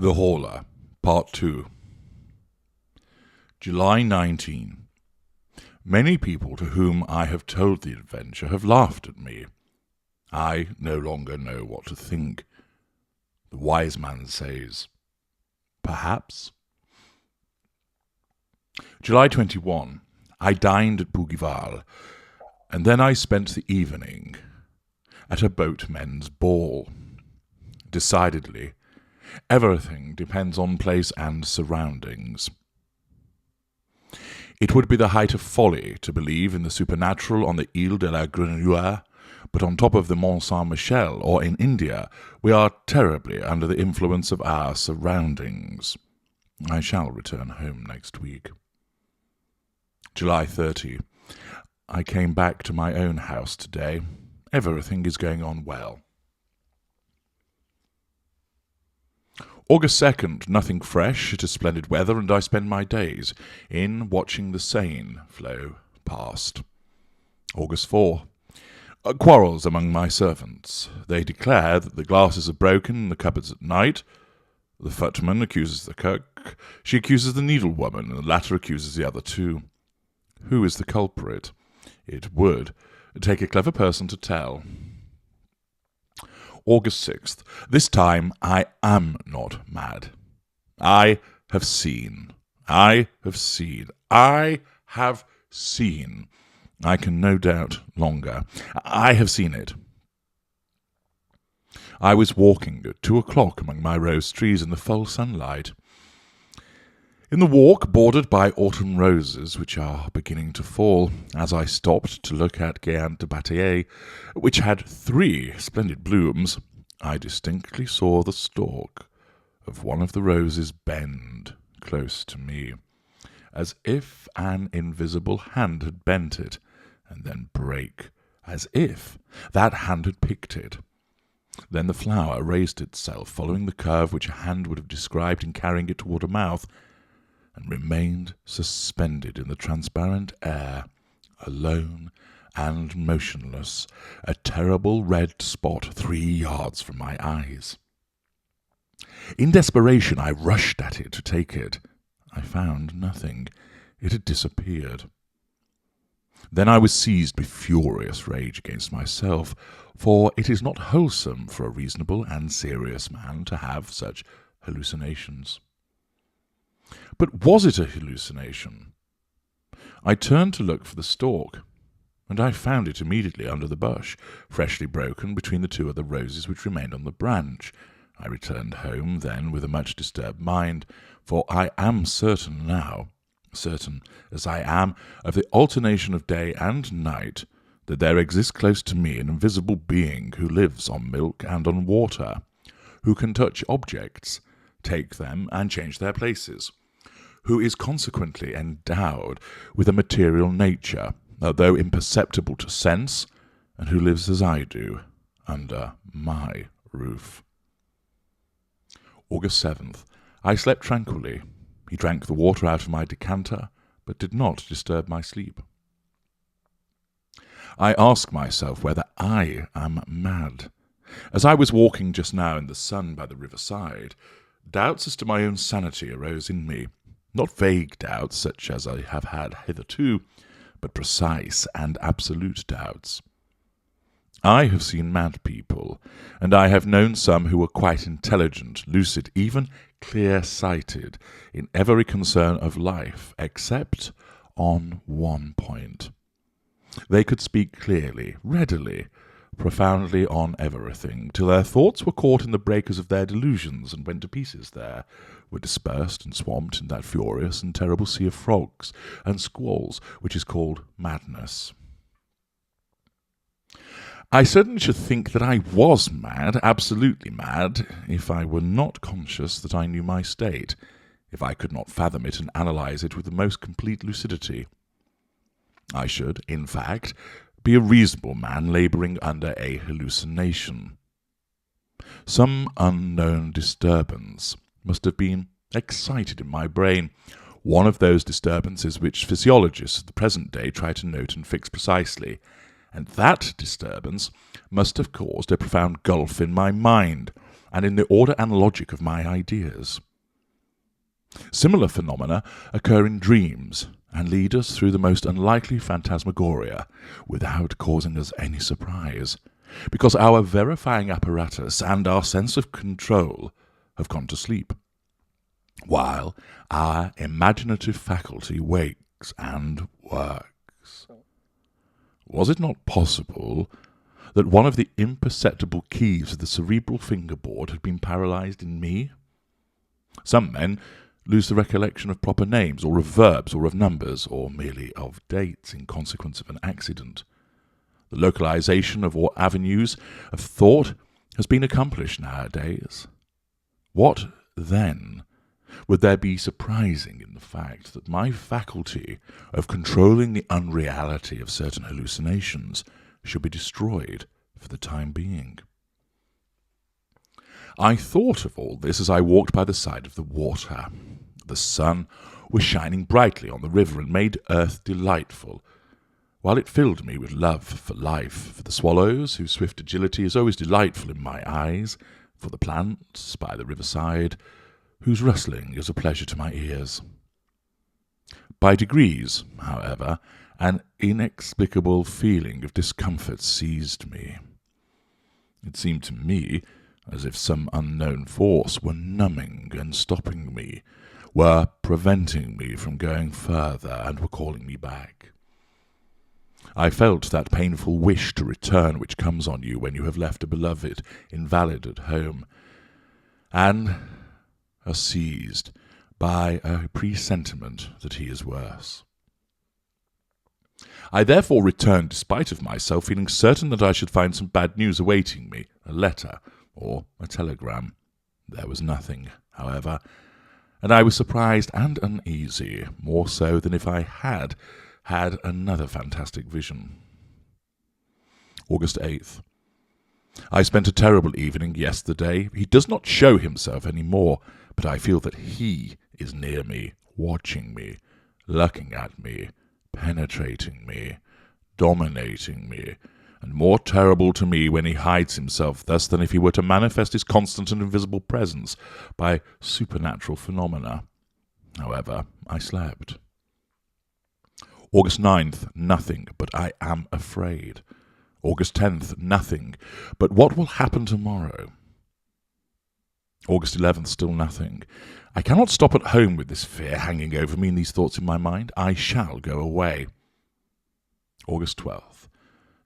The Horla, Part 2. July 19. Many people to whom I have told the adventure have laughed at me. I no longer know what to think. The wise man says, perhaps. July 21. I dined at Bougival, and then I spent the evening at a boatmen's ball. Decidedly, everything depends on place and surroundings. It would be the height of folly to believe in the supernatural on the Ile de la Grenouille, but on top of the Mont Saint-Michel or in India, we are terribly under the influence of our surroundings. I shall return home next week. July 30. I came back to my own house today. Everything is going on well. August 2nd, nothing fresh. It is splendid weather, and I spend my days in watching the Seine flow past. August 4. Quarrels among my servants. They declare that the glasses are broken in the cupboards at night. The footman accuses the cook. She accuses the needlewoman, and the latter accuses the other two. Who is the culprit? It would take a clever person to tell. August 6th. This time I am not mad. I have seen. I can no doubt longer. I have seen it. I was walking at 2 o'clock among my rose trees in the full sunlight. In the walk, bordered by autumn roses, which are beginning to fall, as I stopped to look at Géant de Bataille, which had 3 splendid blooms, I distinctly saw the stalk of one of the roses bend close to me, as if an invisible hand had bent it, and then break, as if that hand had picked it. Then the flower raised itself, following the curve which a hand would have described in carrying it toward a mouth, and remained suspended in the transparent air, alone and motionless, a terrible red spot 3 yards from my eyes. In desperation I rushed at it to take it. I found nothing. It had disappeared. Then I was seized with furious rage against myself, for it is not wholesome for a reasonable and serious man to have such hallucinations. But was it a hallucination? I turned to look for the stalk, and I found it immediately under the bush, freshly broken between the 2 other roses which remained on the branch. I returned home then with a much disturbed mind, for I am certain now, certain as I am of the alternation of day and night, that there exists close to me an invisible being who lives on milk and on water, who can touch objects, take them and change their places, who is consequently endowed with a material nature, although imperceptible to sense, and who lives as I do, under my roof. August 7th. I slept tranquilly. He drank the water out of my decanter, but did not disturb my sleep. I ask myself whether I am mad. As I was walking just now in the sun by the riverside, doubts as to my own sanity arose in me, not vague doubts such as I have had hitherto, but precise and absolute doubts. I have seen mad people, and I have known some who were quite intelligent, lucid, even clear-sighted in every concern of life, except on one point. They could speak clearly, readily, profoundly on everything, till their thoughts were caught in the breakers of their delusions and went to pieces there, were dispersed and swamped in that furious and terrible sea of frogs and squalls which is called madness. I certainly should think that I was mad, absolutely mad, if I were not conscious that I knew my state, if I could not fathom it and analyze it with the most complete lucidity. I should, in fact, be a reasonable man labouring under a hallucination. Some unknown disturbance must have been excited in my brain, one of those disturbances which physiologists of the present day try to note and fix precisely, and that disturbance must have caused a profound gulf in my mind, and in the order and logic of my ideas. Similar phenomena occur in dreams and lead us through the most unlikely phantasmagoria without causing us any surprise, because our verifying apparatus and our sense of control have gone to sleep, while our imaginative faculty wakes and works. Was it not possible that one of the imperceptible keys of the cerebral fingerboard had been paralyzed in me? Some men lose the recollection of proper names, or of verbs, or of numbers, or merely of dates in consequence of an accident. The localization of all avenues of thought has been accomplished nowadays. What, then, would there be surprising in the fact that my faculty of controlling the unreality of certain hallucinations should be destroyed for the time being? I thought of all this as I walked by the side of the water. The sun was shining brightly on the river and made earth delightful, while it filled me with love for life, for the swallows, whose swift agility is always delightful in my eyes, for the plants by the riverside, whose rustling is a pleasure to my ears. By degrees, however, an inexplicable feeling of discomfort seized me. It seemed to me as if some unknown force were numbing and stopping me, were preventing me from going further, and were calling me back. I felt that painful wish to return which comes on you when you have left a beloved invalid at home, and are seized by a presentiment that he is worse. I therefore returned despite of myself, feeling certain that I should find some bad news awaiting me, a letter or a telegram. There was nothing, however, and I was surprised and uneasy, more so than if I had had another fantastic vision. August 8th. I spent a terrible evening yesterday. He does not show himself any more, but I feel that he is near me, watching me, looking at me, penetrating me, dominating me, and more terrible to me when he hides himself thus than if he were to manifest his constant and invisible presence by supernatural phenomena. However, I slept. August 9th, nothing, but I am afraid. August 10th, nothing, but what will happen tomorrow? August 11th, still nothing. I cannot stop at home with this fear hanging over me and these thoughts in my mind. I shall go away. August 12th.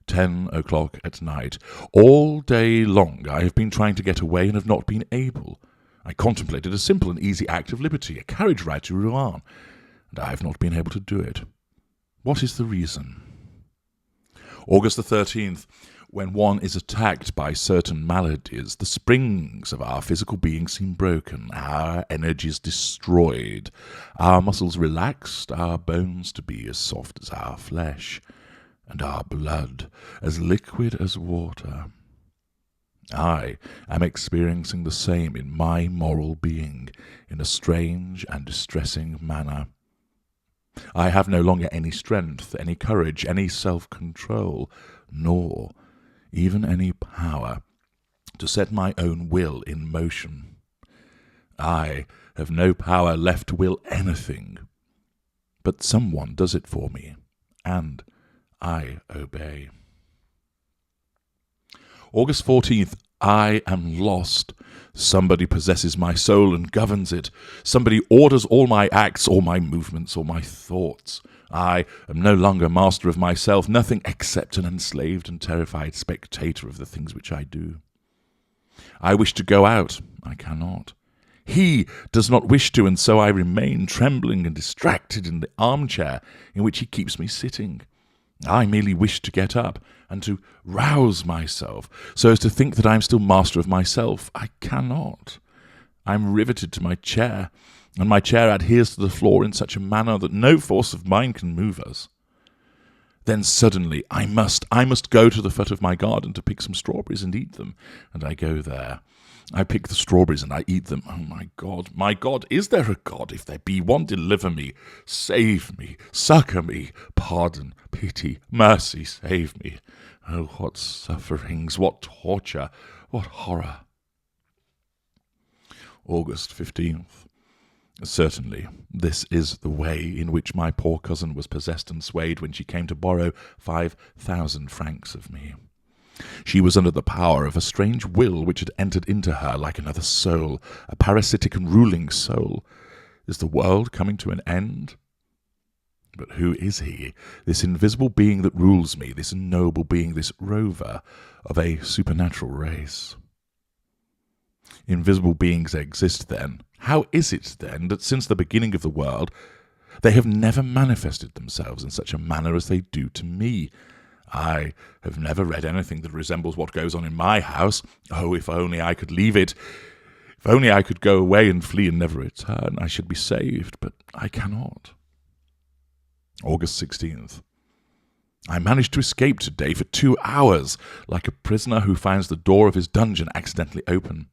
10 o'clock at night. All day long I have been trying to get away and have not been able. I contemplated a simple and easy act of liberty, a carriage ride to Rouen, and I have not been able to do it. What is the reason? August the 13th. When one is attacked by certain maladies, the springs of our physical being seem broken, our energies destroyed, our muscles relaxed, our bones to be as soft as our flesh, and our blood as liquid as water. I am experiencing the same in my moral being, in a strange and distressing manner. I have no longer any strength, any courage, any self-control, nor even any power to set my own will in motion. I have no power left to will anything, but someone does it for me, and I obey. August 14th, I am lost. Somebody possesses my soul and governs it. Somebody orders all my acts, all my movements, all my thoughts. I am no longer master of myself, nothing except an enslaved and terrified spectator of the things which I do. I wish to go out. I cannot. He does not wish to, and so I remain trembling and distracted in the armchair in which he keeps me sitting. I merely wish to get up and to rouse myself so as to think that I am still master of myself. I cannot. I am riveted to my chair, and my chair adheres to the floor in such a manner that no force of mine can move us. Then suddenly I must go to the foot of my garden to pick some strawberries and eat them, and I go there. I pick the strawberries and I eat them. Oh, my God, is there a God? If there be one, deliver me, save me, succour me, pardon, pity, mercy, save me. Oh, what sufferings, what torture, what horror. August 15th. Certainly, this is the way in which my poor cousin was possessed and swayed when she came to borrow 5,000 francs of me. She was under the power of a strange will which had entered into her like another soul, a parasitic and ruling soul. Is the world coming to an end? But who is he, this invisible being that rules me, this noble being, this rover of a supernatural race? Invisible beings exist, then. How is it, then, that since the beginning of the world, they have never manifested themselves in such a manner as they do to me? I have never read anything that resembles what goes on in my house. Oh, if only I could leave it! If only I could go away and flee and never return, I should be saved, but I cannot. August 16th. I managed to escape today for 2 hours, like a prisoner who finds the door of his dungeon accidentally open.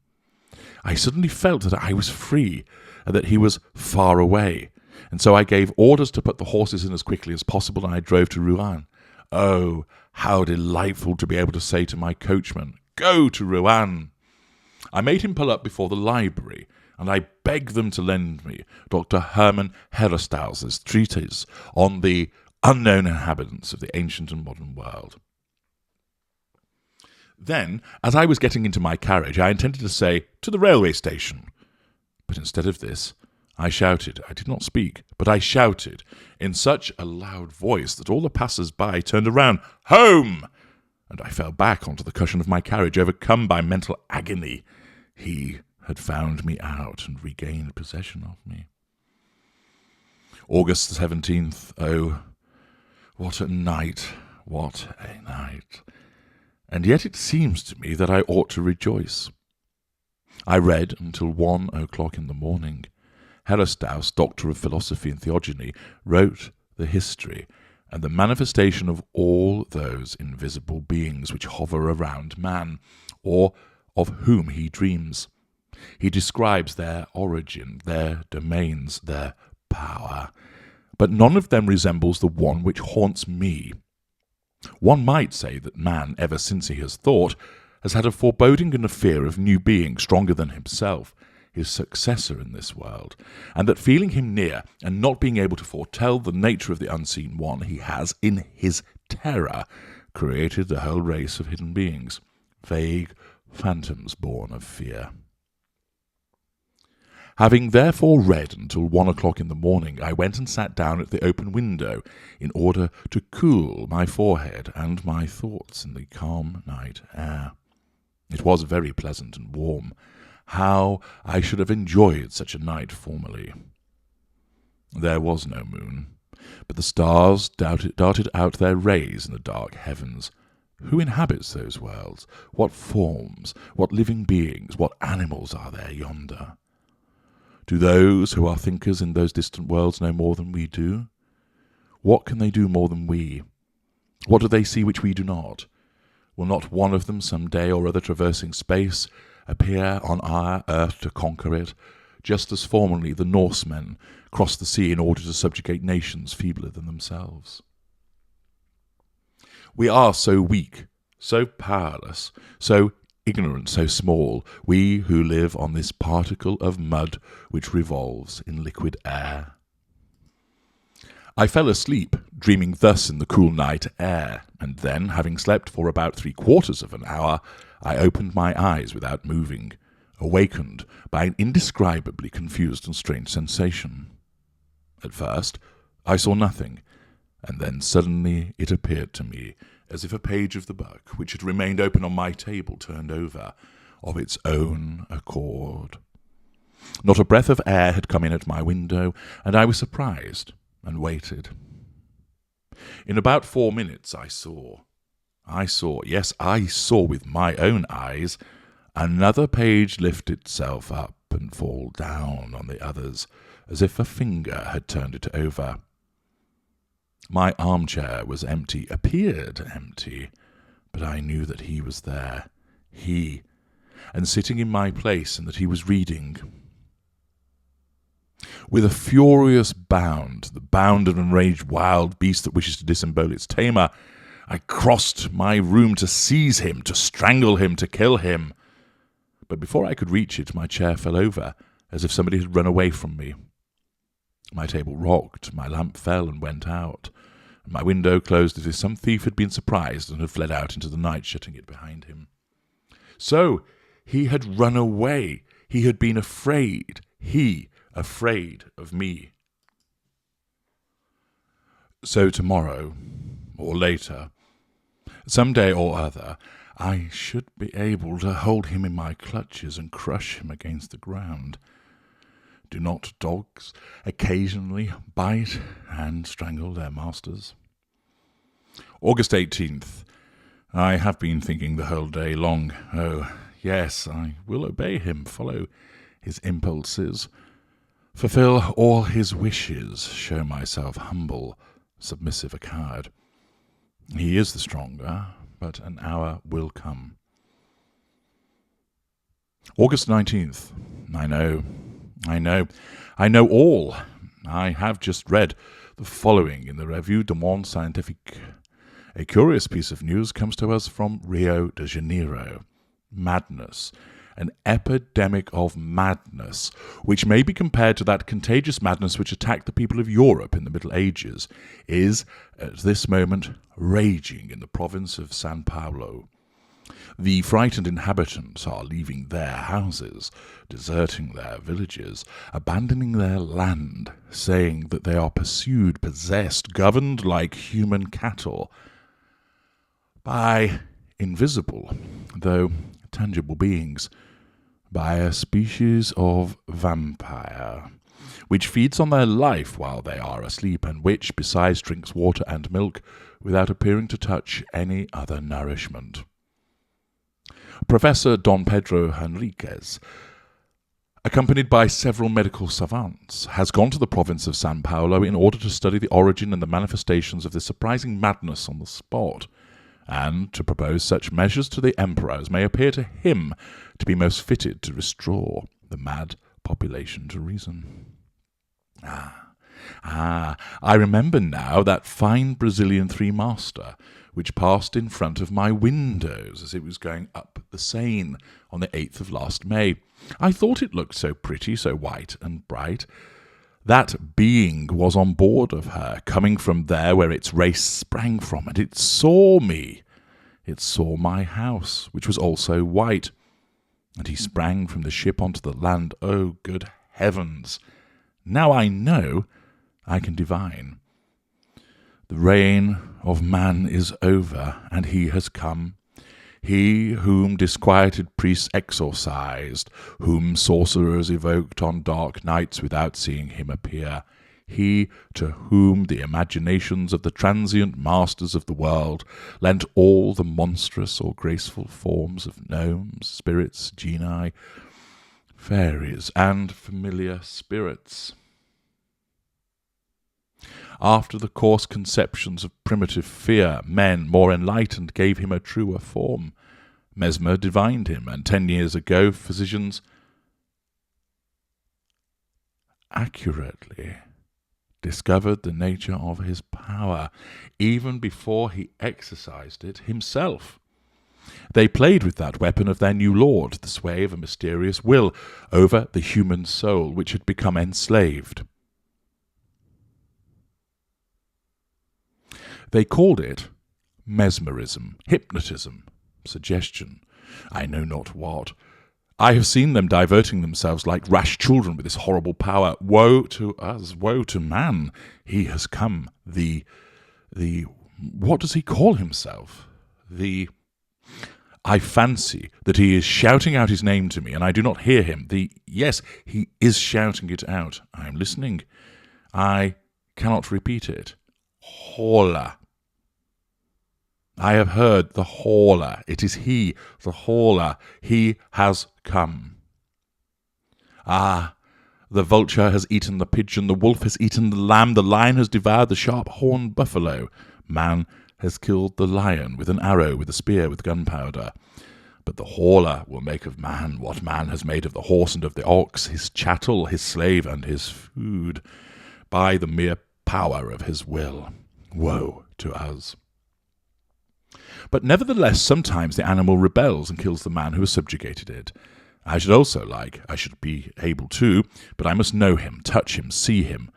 I suddenly felt that I was free, and that he was far away, and so I gave orders to put the horses in as quickly as possible, and I drove to Rouen. Oh, how delightful to be able to say to my coachman, "Go to Rouen!" I made him pull up before the library, and I begged them to lend me Dr. Hermann Herestauss's treatise on the unknown inhabitants of the ancient and modern world. Then, as I was getting into my carriage, I intended to say, "To the railway station." But instead of this, I shouted. I did not speak, but I shouted in such a loud voice that all the passers-by turned around. "Home!" And I fell back onto the cushion of my carriage, overcome by mental agony. He had found me out and regained possession of me. August 17th. Oh, what a night! What a night! And yet it seems to me that I ought to rejoice. I read until 1 o'clock in the morning. Herestauss, Doctor of Philosophy and Theogony, wrote the history and the manifestation of all those invisible beings which hover around man, or of whom he dreams. He describes their origin, their domains, their power, but none of them resembles the one which haunts me. One might say that man, ever since he has thought, has had a foreboding and a fear of new being stronger than himself, his successor in this world, and that feeling him near and not being able to foretell the nature of the unseen one, he has, in his terror, created the whole race of hidden beings, vague phantoms born of fear. Having therefore read until 1 o'clock in the morning, I went and sat down at the open window in order to cool my forehead and my thoughts in the calm night air. It was very pleasant and warm. How I should have enjoyed such a night formerly. There was no moon, but the stars darted out their rays in the dark heavens. Who inhabits those worlds? What forms, what living beings, what animals are there yonder? Do those who are thinkers in those distant worlds know more than we do? What can they do more than we? What do they see which we do not? Will not one of them some day or other traversing space appear on our earth to conquer it, just as formerly the Norsemen crossed the sea in order to subjugate nations feebler than themselves? We are so weak, so powerless, so ignorant, so small, we who live on this particle of mud which revolves in liquid air. I fell asleep, dreaming thus in the cool night air, and then, having slept for about 3/4 of an hour, I opened my eyes without moving, awakened by an indescribably confused and strange sensation. At first, I saw nothing, and then suddenly it appeared to me as if a page of the book, which had remained open on my table, turned over of its own accord. Not a breath of air had come in at my window, and I was surprised and waited. In about 4 minutes I saw with my own eyes, another page lift itself up and fall down on the others, as if a finger had turned it over. My armchair was empty, appeared empty, but I knew that he was there, he, and sitting in my place, and that he was reading. With a furious bound, the bound of an enraged wild beast that wishes to disembowel its tamer, I crossed my room to seize him, to strangle him, to kill him. but before I could reach it, my chair fell over, as if somebody had run away from me. My table rocked, my lamp fell and went out, and my window closed as if some thief had been surprised and had fled out into the night, shutting it behind him. So he had run away. He had been afraid. He afraid of me. So tomorrow, or later, some day or other, I should be able to hold him in my clutches and crush him against the ground. Do not dogs occasionally bite and strangle their masters? August 18th. I have been thinking the whole day long. Oh, yes, I will obey him, follow his impulses, fulfill all his wishes, show myself humble, submissive a coward. He is the stronger, but an hour will come. August 19th. I know all. I have just read the following in the Revue du Monde Scientifique. A curious piece of news comes to us from Rio de Janeiro. Madness. An epidemic of madness, which may be compared to that contagious madness which attacked the people of Europe in the Middle Ages, is, at this moment, raging in the province of São Paulo. The frightened inhabitants are leaving their houses, deserting their villages, abandoning their land, saying that they are pursued, possessed, governed like human cattle by invisible, though tangible beings, by a species of vampire, which feeds on their life while they are asleep, and which, besides, drinks water and milk without appearing to touch any other nourishment. Professor Don Pedro Henriquez, accompanied by several medical savants, has gone to the province of São Paulo in order to study the origin and the manifestations of this surprising madness on the spot, and to propose such measures to the emperor as may appear to him to be most fitted to restore the mad population to reason. I remember now that fine Brazilian three-master which passed in front of my windows as it was going up the Seine on the 8th of last May. I thought it looked so pretty, so white and bright. That being was on board of her, coming from there where its race sprang from, and it saw me. It saw my house, which was also white, and he sprang from the ship onto the land. Oh, good heavens! Now I know, I can divine. The reign of man is over, and he has come. He whom disquieted priests exorcised, whom sorcerers evoked on dark nights without seeing him appear, he to whom the imaginations of the transient masters of the world lent all the monstrous or graceful forms of gnomes, spirits, genii, fairies, and familiar spirits. After the coarse conceptions of primitive fear, men more enlightened gave him a truer form. Mesmer divined him, and 10 years ago physicians accurately discovered the nature of his power, even before he exercised it himself. They played with that weapon of their new lord, the sway of a mysterious will, over the human soul, which had become enslaved. They called it mesmerism, hypnotism, suggestion, I know not what. I have seen them diverting themselves like rash children with this horrible power. Woe to us, woe to man. He has come. What does he call himself? I fancy that he is shouting out his name to me, and I do not hear him. Yes, he is shouting it out. I am listening. I cannot repeat it. Horla. I have heard the Horla. It is he, the Horla. He has come. Ah, the vulture has eaten the pigeon, the wolf has eaten the lamb, the lion has devoured the sharp-horned buffalo. Man has killed the lion with an arrow, with a spear, with gunpowder. But the Horla will make of man what man has made of the horse and of the ox, his chattel, his slave, and his food, by the mere power of his will. Woe to us. But nevertheless, sometimes the animal rebels and kills the man who has subjugated it. I should be able to, but I must know him, touch him, see him.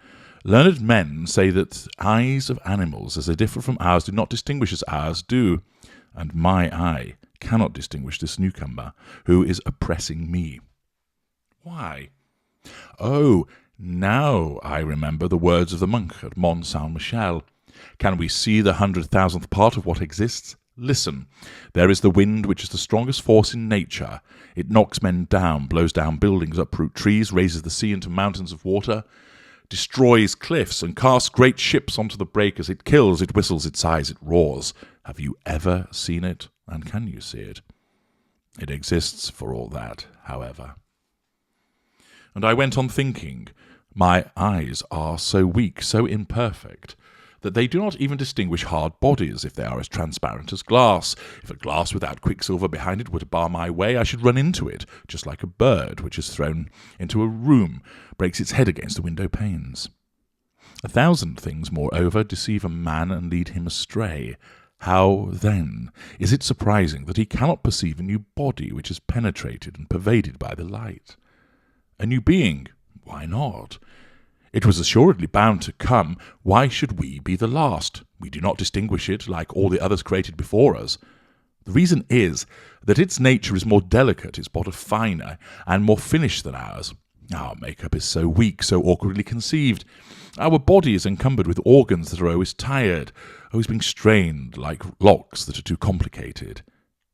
Learned men say that eyes of animals, as they differ from ours, do not distinguish as ours do, and my eye cannot distinguish this newcomer who is oppressing me. Why? Oh, now I remember the words of the monk at Mont Saint-Michel. Can we see the 100,000th part of what exists? Listen, there is the wind, which is the strongest force in nature. It knocks men down, blows down buildings, uproot trees, raises the sea into mountains of water, destroys cliffs, and casts great ships onto the breakers. It kills, it whistles, it sighs, it roars. Have you ever seen it? And can you see it? It exists for all that, however. And I went on thinking, my eyes are so weak, so imperfect, that they do not even distinguish hard bodies if they are as transparent as glass. If a glass without quicksilver behind it were to bar my way, I should run into it, just like a bird which is thrown into a room, breaks its head against the window panes. 1,000 things, moreover, deceive a man and lead him astray. How, then, is it surprising that he cannot perceive a new body which is penetrated and pervaded by the light? A new being? Why not? It was assuredly bound to come. Why should we be the last? We do not distinguish it like all the others created before us. The reason is that its nature is more delicate, its body finer, and more finished than ours. Our makeup is so weak, so awkwardly conceived. Our body is encumbered with organs that are always tired, always being strained like locks that are too complicated.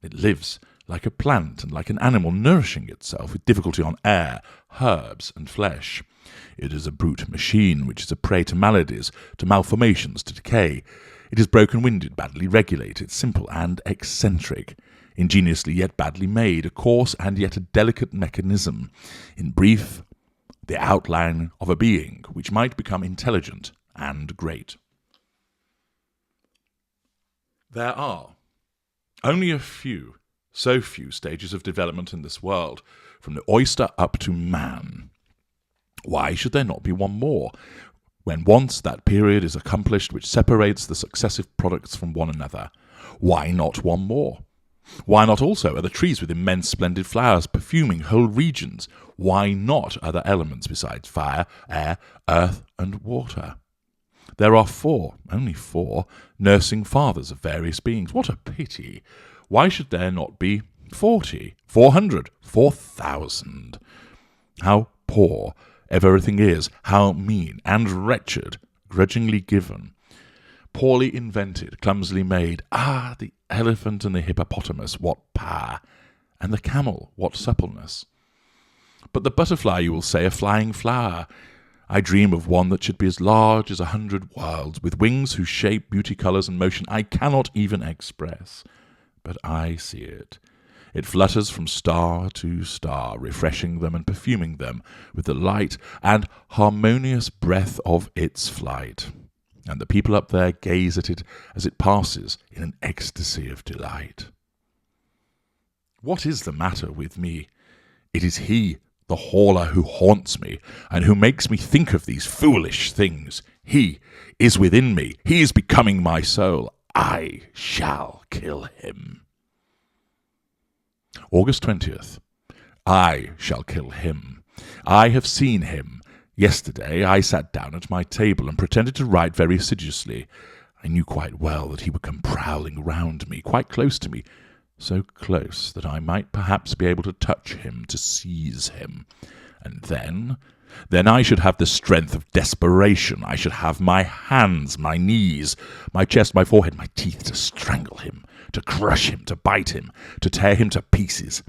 It lives like a plant and like an animal, nourishing itself with difficulty on air, herbs, and flesh. It is a brute machine which is a prey to maladies, to malformations, to decay. It is broken-winded, badly regulated, simple and eccentric, ingeniously yet badly made, a coarse and yet a delicate mechanism. In brief, the outline of a being which might become intelligent and great. There are only a few, so few stages of development in this world, from the oyster up to man. Why should there not be one more, when once that period is accomplished which separates the successive products from one another? Why not one more? Why not also other trees with immense splendid flowers perfuming whole regions? Why not other elements besides fire, air, earth, and water? There are four, only four, nursing fathers of various beings. What a pity! Why should there not be 40, 400, 4,000? How poor everything is, how mean and wretched, grudgingly given, poorly invented, clumsily made. Ah, the elephant and the hippopotamus, what power! And the camel, what suppleness! But the butterfly, you will say, a flying flower. I dream of one that should be as large as 100 worlds, with wings whose shape, beauty, colours, and motion I cannot even express. But I see it. It flutters from star to star, refreshing them and perfuming them with the light and harmonious breath of its flight. And the people up there gaze at it as it passes in an ecstasy of delight. What is the matter with me? It is he, the Horla, who haunts me, and who makes me think of these foolish things. He is within me. He is becoming my soul. I shall kill him. August 20th. I shall kill him. I have seen him. Yesterday I sat down at my table and pretended to write very assiduously. I knew quite well that he would come prowling round me, quite close to me, so close that I might perhaps be able to touch him, to seize him. And then I should have the strength of desperation. I should have my hands, my knees, my chest, my forehead, my teeth to strangle him, to crush him, to bite him, to tear him to pieces.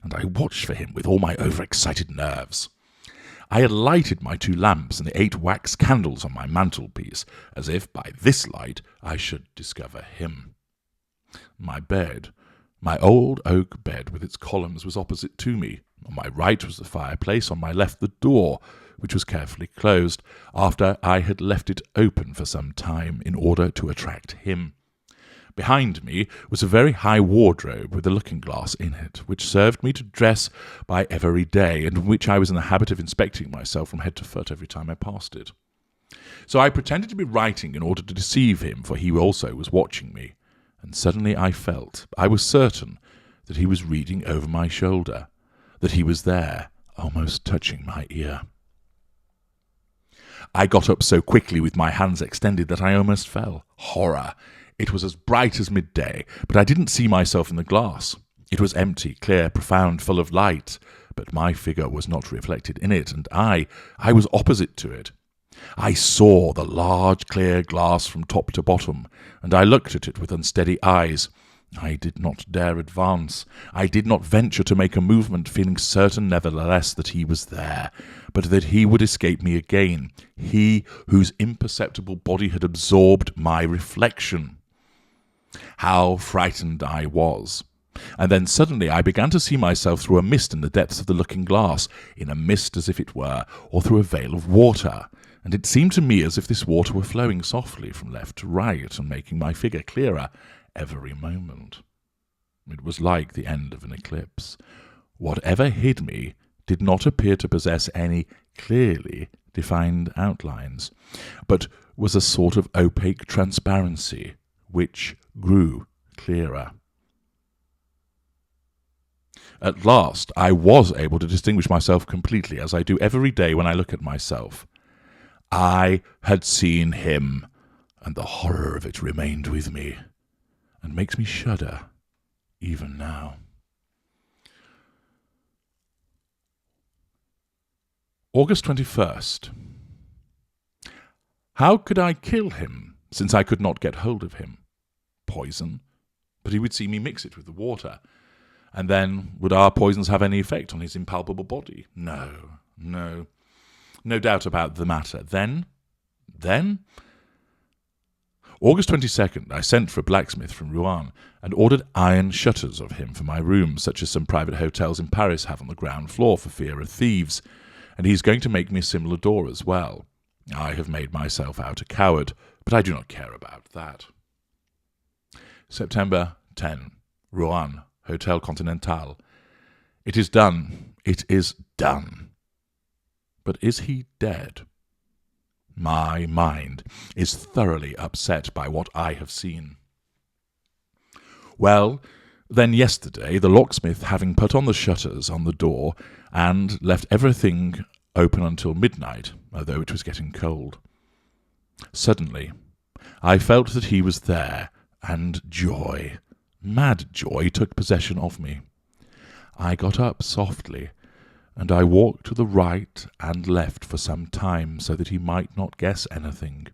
And I watched for him with all my overexcited nerves. I had lighted my 2 lamps and the 8 wax candles on my mantelpiece, as if by this light I should discover him. My bed, my old oak bed with its columns, was opposite to me. On my right was the fireplace, on my left the door, which was carefully closed, after I had left it open for some time in order to attract him. Behind me was a very high wardrobe with a looking-glass in it, which served me to dress by every day, and in which I was in the habit of inspecting myself from head to foot every time I passed it. So I pretended to be writing in order to deceive him, for he also was watching me, and suddenly I was certain, that he was reading over my shoulder. that he was there, almost touching my ear. I got up so quickly with my hands extended that I almost fell. Horror! It was as bright as midday, but I didn't see myself in the glass. It was empty, clear, profound, full of light, but my figure was not reflected in it, and I was opposite to it. I saw the large, clear glass from top to bottom, and I looked at it with unsteady eyes. I did not dare advance. I did not venture to make a movement, feeling certain nevertheless that he was there, but that he would escape me again, he whose imperceptible body had absorbed my reflection. How frightened I was! And then suddenly I began to see myself through a mist in the depths of the looking-glass, in a mist as if it were, or through a veil of water, and it seemed to me as if this water were flowing softly from left to right and making my figure clearer every moment. It was like the end of an eclipse. Whatever hid me did not appear to possess any clearly defined outlines, but was a sort of opaque transparency, which grew clearer. At last I was able to distinguish myself completely, as I do every day when I look at myself. I had seen him, and the horror of it remained with me, and makes me shudder even now. August 21st. How could I kill him, since I could not get hold of him? Poison? But he would see me mix it with the water. And then, would our poisons have any effect on his impalpable body? No doubt about the matter. Then? August 22nd, I sent for a blacksmith from Rouen and ordered iron shutters of him for my room, such as some private hotels in Paris have on the ground floor for fear of thieves, and he is going to make me a similar door as well. I have made myself out a coward, but I do not care about that. September 10, Rouen, Hotel Continental. It is done. It is done. But is he dead? My mind is thoroughly upset by what I have seen. Well, then yesterday, the locksmith having put on the shutters on the door and left everything open until midnight, although it was getting cold. Suddenly, I felt that he was there, and joy, mad joy, took possession of me. I got up softly, and I walked to the right and left for some time, so that he might not guess anything.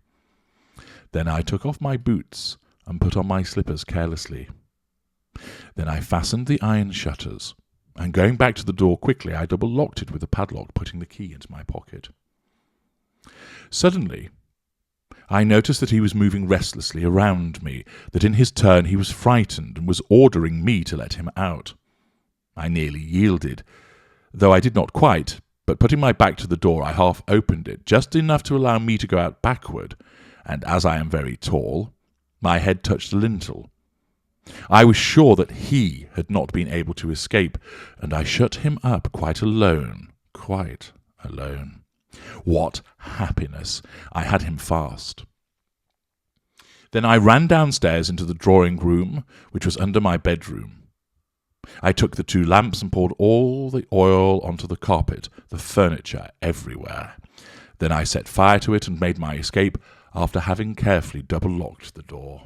Then I took off my boots and put on my slippers carelessly. Then I fastened the iron shutters, and going back to the door quickly, I double-locked it with a padlock, putting the key into my pocket. Suddenly, I noticed that he was moving restlessly around me, that in his turn he was frightened and was ordering me to let him out. I nearly yielded, though I did not quite, but putting my back to the door, I half opened it, just enough to allow me to go out backward, and as I am very tall, my head touched the lintel. I was sure that he had not been able to escape, and I shut him up quite alone. What happiness! I had him fast. Then I ran downstairs into the drawing-room, which was under my bedroom. I took the 2 lamps and poured all the oil onto the carpet, the furniture, everywhere. Then I set fire to it and made my escape, after having carefully double-locked the door.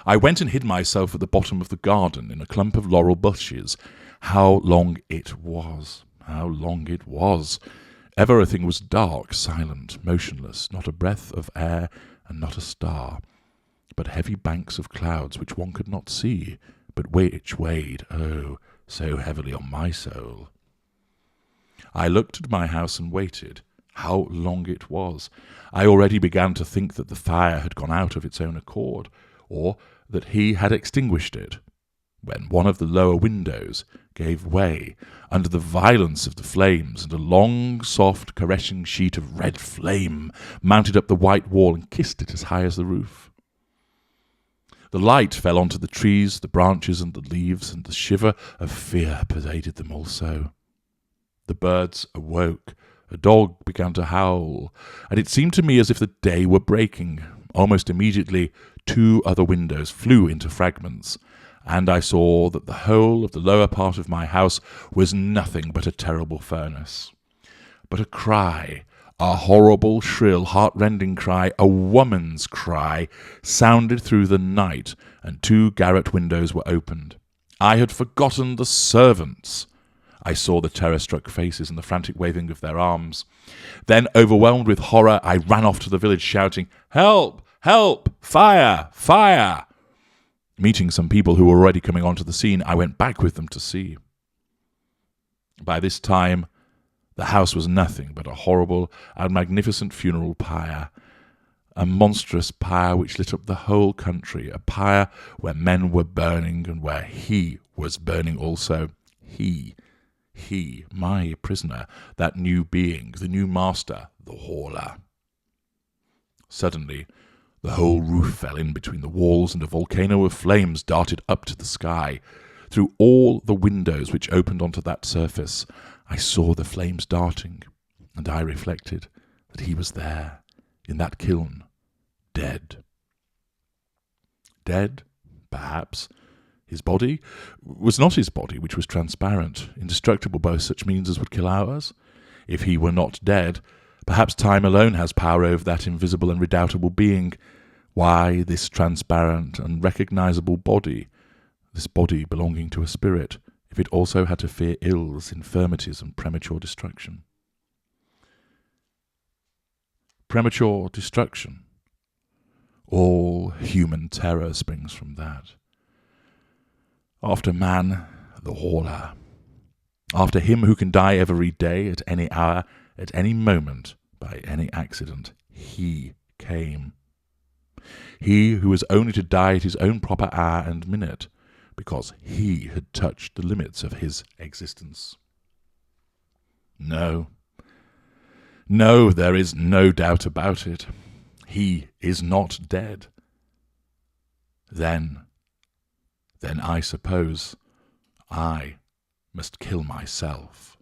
I went and hid myself at the bottom of the garden in a clump of laurel bushes. How long it was! Everything was dark, silent, motionless, not a breath of air and not a star, but heavy banks of clouds which one could not see, but which weighed, oh, so heavily on my soul. I looked at my house and waited. How long it was! I already began to think that the fire had gone out of its own accord, or that he had extinguished it, when one of the lower windows gave way under the violence of the flames, and a long, soft, caressing sheet of red flame mounted up the white wall and kissed it as high as the roof. The light fell onto the trees, the branches, and the leaves, and the shiver of fear pervaded them also. The birds awoke, a dog began to howl, and it seemed to me as if the day were breaking. Almost immediately, 2 other windows flew into fragments, and I saw that the whole of the lower part of my house was nothing but a terrible furnace. But a cry, a horrible, shrill, heart-rending cry, a woman's cry, sounded through the night, and 2 garret windows were opened. I had forgotten the servants. I saw the terror-struck faces and the frantic waving of their arms. Then, overwhelmed with horror, I ran off to the village shouting, "Help! Help! Fire! Fire!" Meeting some people who were already coming onto the scene, I went back with them to see. By this time, the house was nothing but a horrible and magnificent funeral pyre, a monstrous pyre which lit up the whole country, a pyre where men were burning and where he was burning also. He, my prisoner, that new being, the new master, the Horla. Suddenly, the whole roof fell in between the walls, and a volcano of flames darted up to the sky. Through all the windows which opened onto that surface, I saw the flames darting, and I reflected that he was there, in that kiln, dead. Dead, perhaps. His body was not his body, which was transparent, indestructible by such means as would kill ours. If he were not dead, perhaps time alone has power over that invisible and redoubtable being. Why this transparent, unrecognizable body, this body belonging to a spirit, if it also had to fear ills, infirmities, and premature destruction? Premature destruction. All human terror springs from that. After man, the Horla. After him who can die every day, at any hour, at any moment, by any accident, he came. He who was only to die at his own proper hour and minute, because he had touched the limits of his existence. No, there is no doubt about it. He is not dead. Then I suppose I must kill myself.